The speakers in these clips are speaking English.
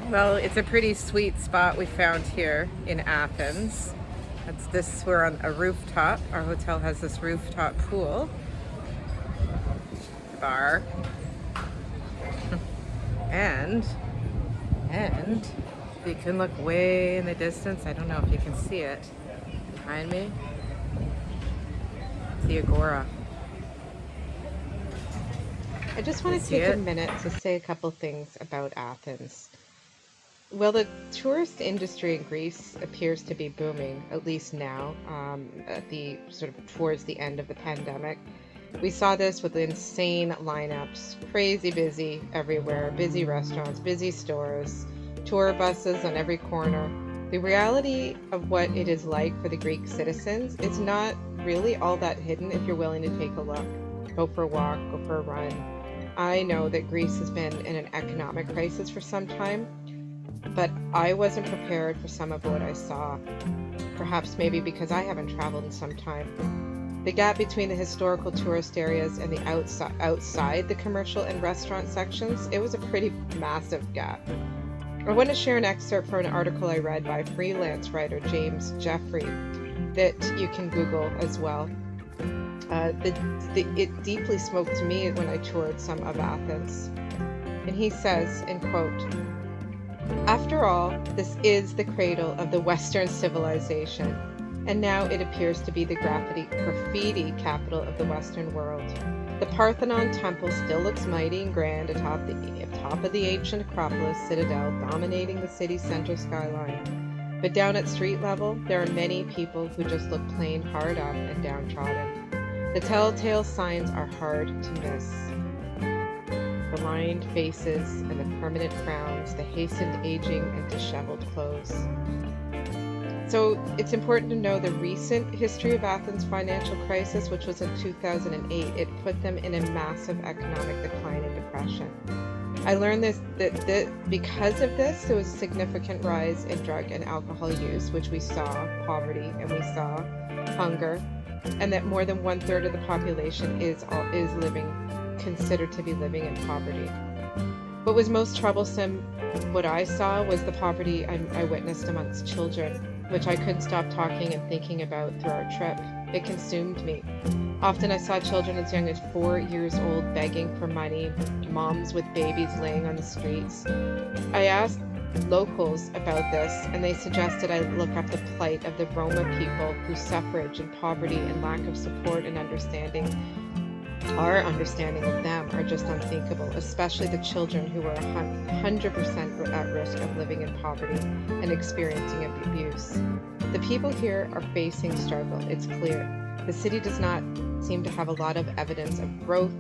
Well, it's a pretty sweet spot we found here in Athens. We're on a rooftop. Our hotel has this rooftop pool, bar, and you can look way in the distance. I don't know if you can see it behind me. The Agora. I just want to take a minute to say a couple things about Athens. Well, the tourist industry in Greece appears to be booming, at least now, towards the end of the pandemic. We saw this with insane lineups, crazy busy everywhere, busy restaurants, busy stores, tour buses on every corner. The reality of what it is like for the Greek citizens is not really all that hidden if you're willing to take a look. Go for a walk, go for a run. I know that Greece has been in an economic crisis for some time, but I wasn't prepared for some of what I saw. Perhaps maybe because I haven't traveled in some time. The gap between the historical tourist areas and the outside the commercial and restaurant sections, it was a pretty massive gap. I want to share an excerpt from an article I read by freelance writer James Jeffrey that you can Google as well. It deeply spoke to me when I toured some of Athens. And he says, in quote, "After all, this is the cradle of the Western civilization, and now it appears to be the graffiti capital of the Western world. The Parthenon temple still looks mighty and grand atop of the ancient Acropolis citadel dominating the city's center skyline. But down at street level, there are many people who just look plain hard up and downtrodden. The telltale signs are hard to miss. The lined faces and the permanent frowns, the hastened aging and disheveled clothes." So it's important to know the recent history of Athens' financial crisis, which was in 2008. It put them in a massive economic decline and depression. I learned that because of this, there was a significant rise in drug and alcohol use, which we saw poverty and we saw hunger, and that more than 1/3 of the population is considered to be living in poverty. What was most troublesome, what I saw, was the poverty I witnessed amongst children, which I couldn't stop talking and thinking about through our trip. It consumed me. Often I saw children as young as 4 years old begging for money, moms with babies laying on the streets. I asked locals about this, and they suggested I look up the plight of the Roma people whose suffrage and poverty and lack of support and understanding, our understanding of them, are just unthinkable, especially the children who were 100% at risk of living in poverty and experiencing abuse. The people here are facing struggle, it's clear. The city does not seem to have a lot of evidence of growth,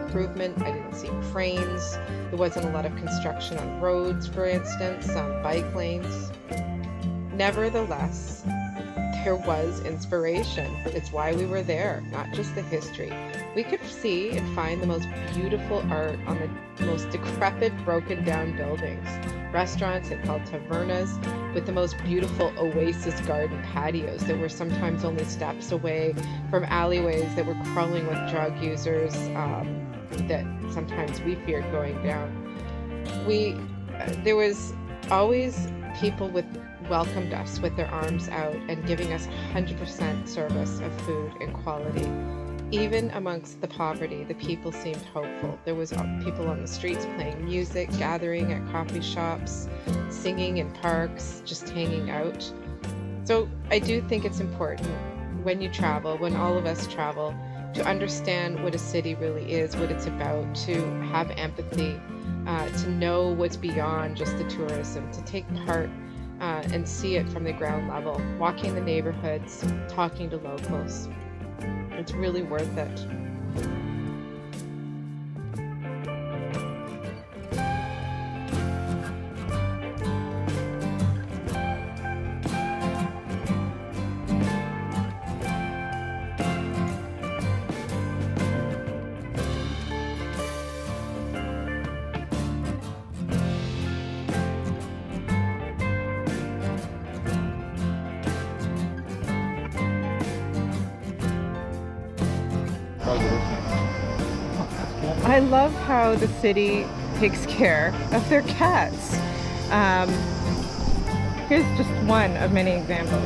improvement. I didn't see cranes. There wasn't a lot of construction on roads, for instance, on bike lanes. Nevertheless, there was inspiration. It's why we were there, not just the history. We could see and find the most beautiful art on the most decrepit, broken down buildings. Restaurants and called tavernas with the most beautiful oasis garden patios that were sometimes only steps away from alleyways that were crawling with drug users that sometimes we feared going down. There was always people welcomed us with their arms out and giving us 100% service of food and quality. Even amongst the poverty, the people seemed hopeful. There was people on the streets playing music, gathering at coffee shops, singing in parks, just hanging out. So I do think it's important when you travel, when all of us travel, to understand what a city really is, what it's about, to have empathy, to know what's beyond just the tourism, to take part and see it from the ground level, walking the neighborhoods, talking to locals. It's really worth it. I love how the city takes care of their cats. Here's just one of many examples.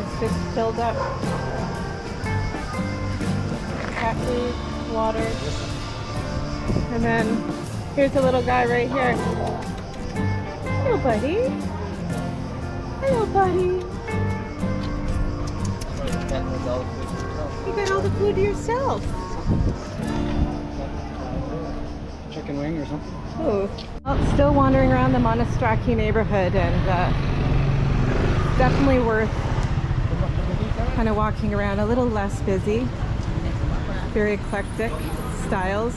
It's just filled up. Cat food, water. And then here's a little guy right here. Hello, buddy. Hello, buddy. You got all the food to yourself. Chicken wing or something? Oh, well, still wandering around the Monistraki neighborhood, and definitely worth kind of walking around. A little less busy, very eclectic styles,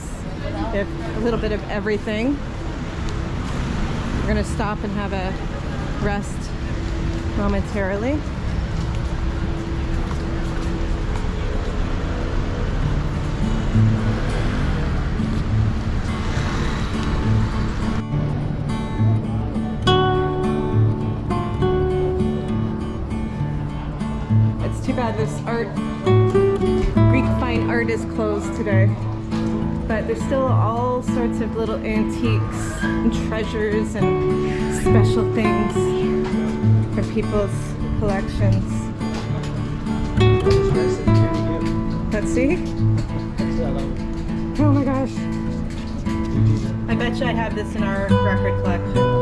if a little bit of everything. We're gonna stop and have a rest momentarily. Too bad this Greek fine art is closed today, but there's still all sorts of little antiques and treasures and special things for people's collections. Let's see. Oh my gosh. I bet you I have this in our record collection.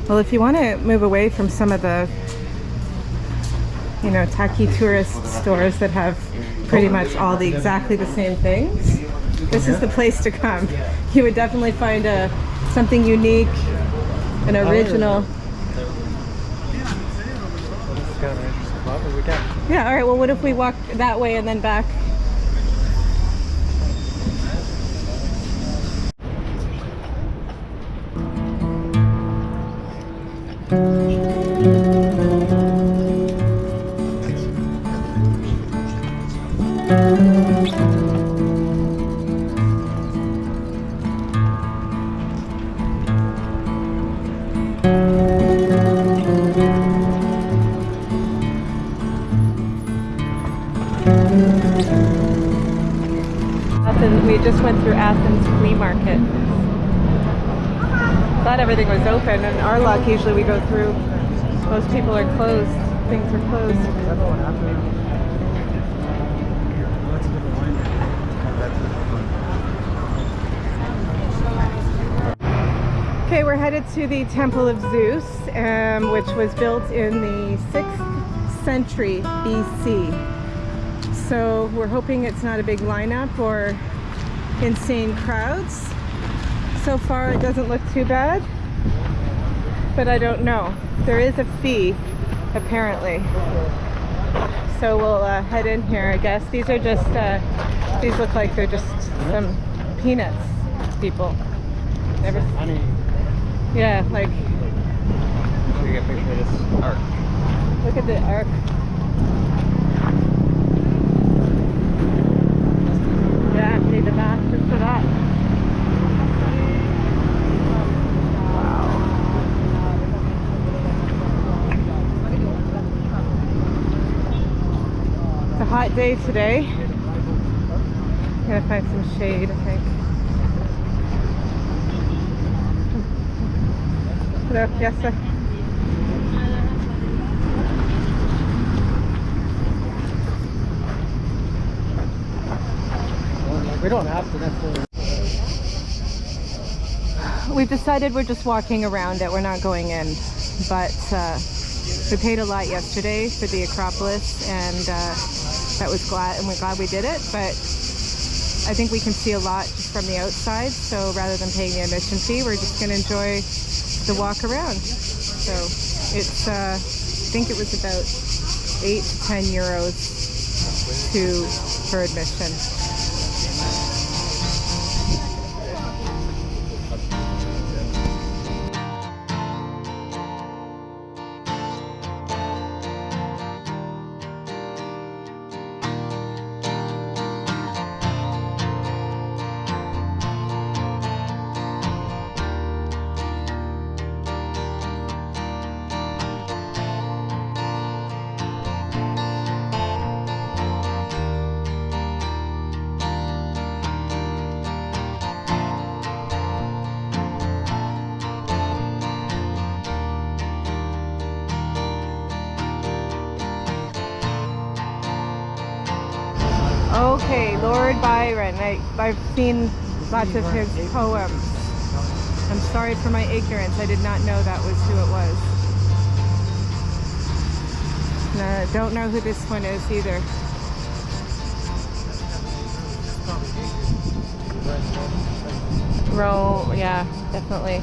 Well, if you want to move away from some of the, tacky tourist stores that have pretty much all exactly the same things, this is the place to come. You would definitely find something unique and original. Yeah, all right, well, what if we walk that way and then back? We just went through Athens flea market. Thought everything was open, and our luck, usually we go through. Most people are closed. Things are closed. Okay, we're headed to the Temple of Zeus, which was built in the 6th century BC. So we're hoping it's not a big lineup or insane crowds. So far it doesn't look too bad, but I don't know. There is a fee, apparently. So we'll head in here, I guess. These are just, these look like they're just some peanuts, people. Never. Honey. Yeah, like. Look at a picture of this arc. Look at the arc. Yeah, need the math just for that. Wow. hot day today. Gotta find some shade, I think. Hello, yes sir. We don't have to necessarily. We've decided we're just walking around it, we're not going in. But we paid a lot yesterday for the Acropolis, and we're glad we did it. But I think we can see a lot just from the outside, so rather than paying the admission fee, we're just going to enjoy the walk around. So it's, I think it was about 8 to 10 euros for admission. Okay, Lord Byron. I've seen lots of his poems. I'm sorry for my ignorance. I did not know that was who it was. Don't know who this one is either. Rome, yeah, definitely.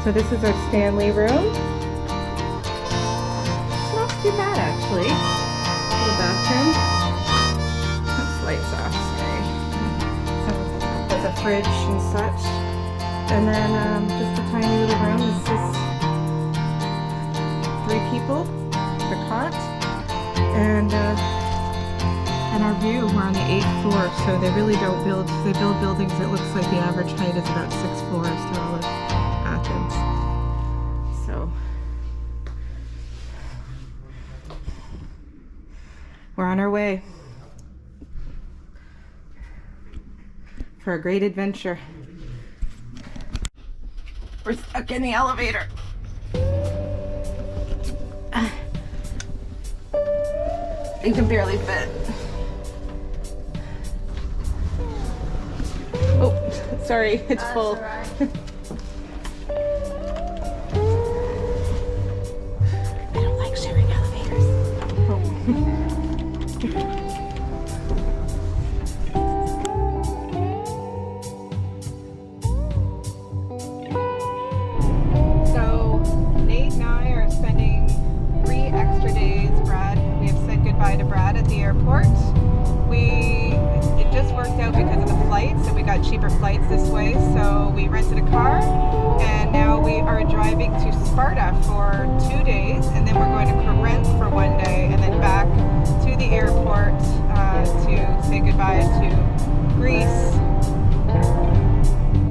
So this is our Stanley room. Not too bad actually. The bathroom. Oops, lights off, sorry. There's a fridge and such. And then just a tiny little room. This is 3 people, the cot, and our view. We're on the 8th floor, so they really don't build. They build buildings that looks like the average height is about 6 floors through Athens. So we're on our way for a great adventure. We're stuck in the elevator. You can barely fit. Oh, sorry, it's full. I don't like sharing elevators. Oh. So, Nate and I are spending 3 extra days. We have said goodbye to Brad at the airport. It just worked out because of the flights, and we got cheaper flights this way, so we rented a car, and now we are driving to Sparta for 2 days, and then we're